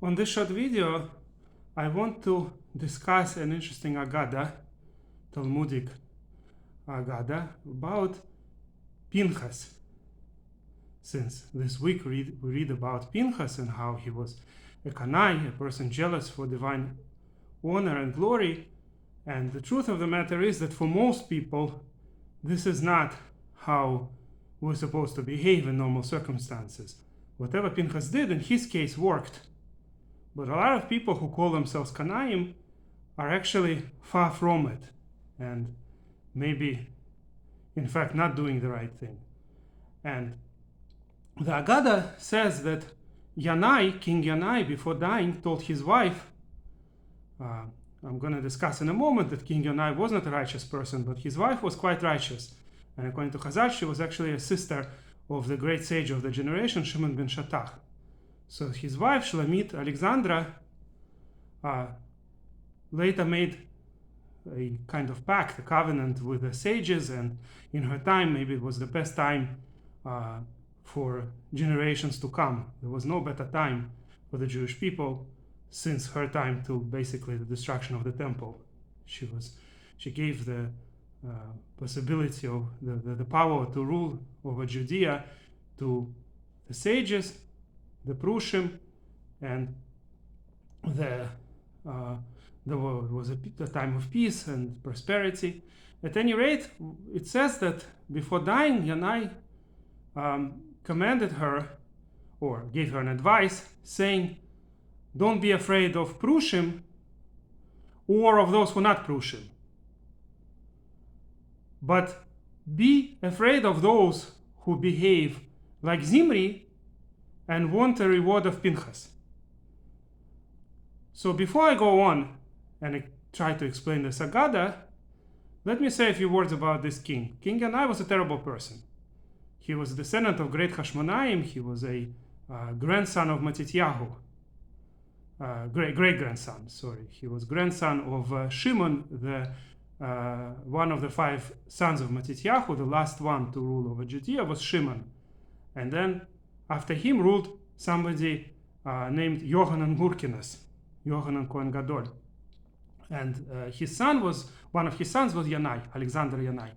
On this short video, I want to discuss an interesting Agada, Talmudic Agada, about Pinchas. Since this week we read about Pinchas and how he was a Yannai, a person jealous for divine honor and glory. And the truth of the matter is that for most people, this is not how we're supposed to behave in normal circumstances. Whatever Pinchas did in his case worked. But a lot of people who call themselves Kanaim are actually far from it, and maybe, in fact, not doing the right thing. And the Agada says that Yannai, King Yannai, before dying, told his wife, I'm going to discuss in a moment that King Yannai wasn't a righteous person, but his wife was quite righteous. And according to Chazal, she was actually a sister of the great sage of the generation, Shimon ben Shattach. So his wife, Shlamit Alexandra, later made a kind of pact, a covenant with the sages, and in her time, maybe it was the best time for generations to come. There was no better time for the Jewish people since her time to basically the destruction of the temple. She gave the possibility of the power to rule over Judea to the sages, the Prushim, and there was a time of peace and prosperity. At any rate, it says that before dying, Yannai commanded her, or gave her an advice, saying, don't be afraid of Prushim or of those who are not Prushim, but be afraid of those who behave like Zimri and want a reward of Pinchas. So before I go on and try to explain the Agada, let me say a few words about this king. King Yannai was a terrible person. He was a descendant of great Hashmonaim. He was a grandson of Matityahu. Great-grandson, sorry. He was grandson of Shimon, one of the 5 sons of Matityahu. The last one to rule over Judea was Shimon. And then after him ruled somebody named Yohanan Gurkinas, Yohanan Kohen Gadol. And one of his sons was Yannai, Alexander Yannai.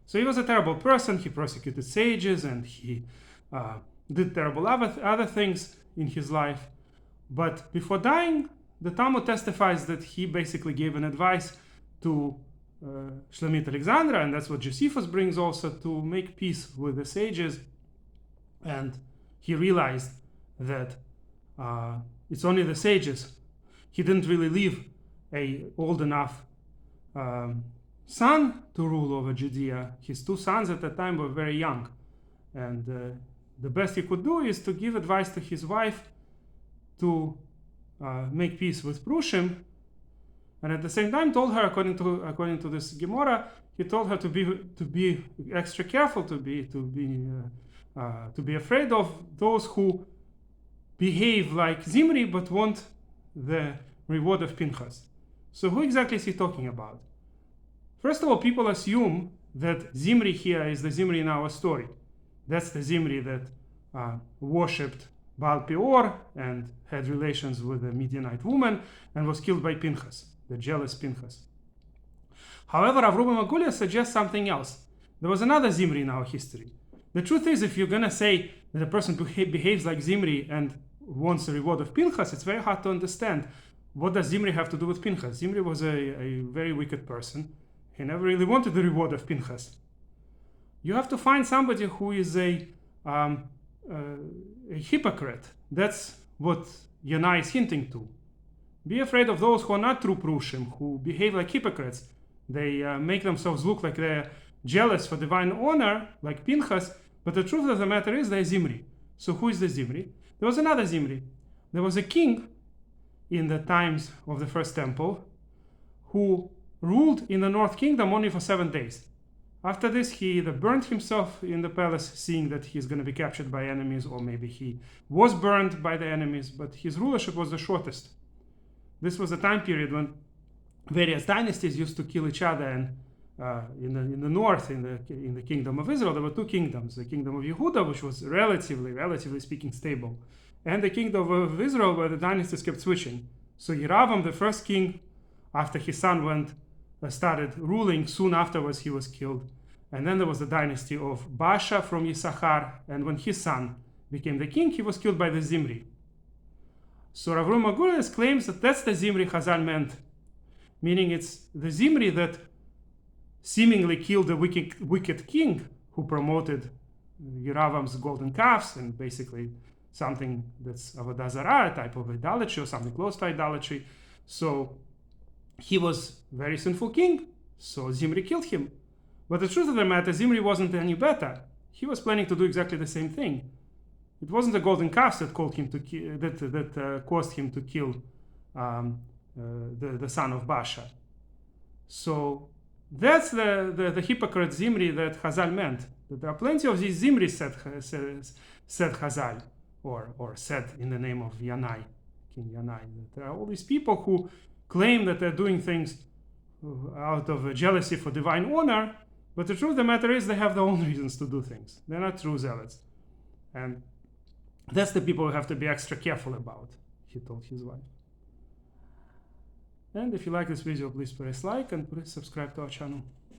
So he was a terrible person. He persecuted sages and he did terrible other things in his life. But before dying, the Talmud testifies that he basically gave an advice to Shlamit Alexandra, and that's what Josephus brings also, to make peace with the sages. And he realized that it's only the sages. He didn't really leave a old enough son to rule over Judea. His 2 sons at the time were very young. And the best he could do is to give advice to his wife to make peace with Prushim. And at the same time told her, according to this Gemara, he told her to be extra careful, to be afraid of those who behave like Zimri but want the reward of Pinchas. So who exactly is he talking about? First of all, people assume that Zimri here is the Zimri in our story. That's the Zimri that worshipped Baal Peor and had relations with a Midianite woman and was killed by Pinchas, the jealous Pinchas. However, Rav Ruben Magulia suggests something else. There was another Zimri in our history. The truth is, if you're going to say that a person behaves like Zimri and wants the reward of Pinchas, it's very hard to understand. What does Zimri have to do with Pinchas? Zimri was a very wicked person. He never really wanted the reward of Pinchas. You have to find somebody who is a hypocrite. That's what Yannai is hinting to. Be afraid of those who are not true Prushim, who behave like hypocrites. They make themselves look like they're jealous for divine honor, like Pinchas, but the truth of the matter is they're Zimri. So who is the Zimri? There was another Zimri. There was a king in the times of the first temple who ruled in the north kingdom only for 7 days. After this, he either burned himself in the palace, seeing that he's going to be captured by enemies, or maybe he was burned by the enemies, but his rulership was the shortest. This was a time period when various dynasties used to kill each other, and in the north, in the kingdom of Israel, there were 2 kingdoms. The kingdom of Yehuda, which was relatively speaking stable, and the kingdom of Israel, where the dynasties kept switching. So Yeravam, the first king, after his son started ruling, soon afterwards he was killed. And then there was the dynasty of Baasha from Yisachar, and when his son became the king, he was killed by the Zimri. So Rav Ru Magurus claims that that's the Zimri Chazal meant, meaning it's the Zimri that seemingly killed the wicked king who promoted Yeravam's golden calves and basically something that's Avodah Zarah, a type of idolatry or something close to idolatry. So he was a very sinful king, so Zimri killed him. But the truth of the matter, Zimri wasn't any better. He was planning to do exactly the same thing. It wasn't the golden calves that caused him to kill the son of Baasha. So that's the hypocrite Zimri that Chazal meant. That there are plenty of these Zimri said Chazal, or said in the name of Yannai, King Yannai. There are all these people who claim that they're doing things out of jealousy for divine honor, but the truth of the matter is they have their own reasons to do things. They're not true zealots. And that's the people who have to be extra careful about, he told his wife. And if you like this video, please press like and please subscribe to our channel.